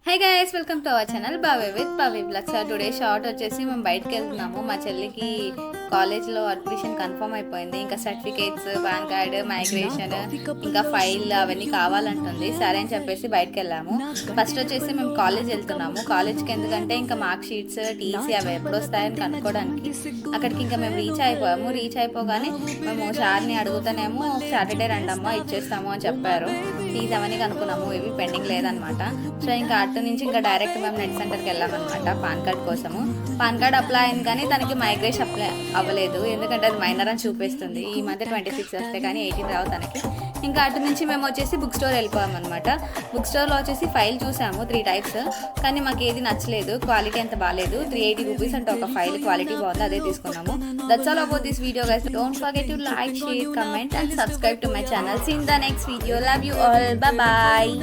High guys, welcome to our channel బావే with బావే blogs. Today short వచ్చేసి మేము బయటకు వెళ్తున్నాము. మా చెల్లికి కాలేజ్లో అడ్మిషన్ కన్ఫర్మ్ అయిపోయింది. ఇంకా సర్టిఫికేట్స్, పాన్ కార్డ్, మైగ్రేషన్, ఇంకా ఫైల్ అవన్నీ కావాలంటుంది. సరే అని చెప్పేసి బయటకు వెళ్ళాము. ఫస్ట్ వచ్చేసి మేము కాలేజ్ వెళ్తున్నాము. కాలేజ్కి ఎందుకంటే ఇంకా మార్క్ షీట్స్, టీసీ అవి ఎప్పుడు వస్తాయని కనుక్కోవడానికి అక్కడికి ఇంకా మేము రీచ్ అయిపోయాము. రీచ్ అయిపోగానే మేము సార్ని అడుగుతానేమో సాటర్డే రండమ్మా ఇచ్చేస్తాము అని చెప్పారు. ఫీజు అవన్నీ కనుక్కున్నాము, ఇవి పెండింగ్ లేదనమాట. సో ఇంకా అటు నుంచి ఇంకా డైరెక్ట్ మేము నెట్ సెంటర్కి వెళ్ళామన్నమాట పాన్ కార్డ్ కోసము. పాన్ కార్డ్ అప్లై అయింది కానీ దానికి మైగ్రేషన్ అప్లై అవ్వలేదు, ఎందుకంటే అది మైనర్ అని చూపిస్తుంది. ఈ మధ్య 26 వస్తే కానీ 18 రావు తనకి. ఇంకా అటు నుంచి మేము వచ్చేసి బుక్ స్టోర్ వెళ్ళిపోయామన్నమాట. బుక్ స్టోర్లో వచ్చేసి ఫైల్ చూసాము 3 టైప్స్, కానీ మాకు ఏది నచ్చలేదు, క్వాలిటీ అంత బాగాలేదు. 380 రూపీస్ అంటే ఒక ఫైల్ క్వాలిటీ బాగుంది, అదే తీసుకున్నాము. That's all about this video guys. Don't forget to like, share, comment and subscribe to my channel. See in the next video. Love you all. Bye bye.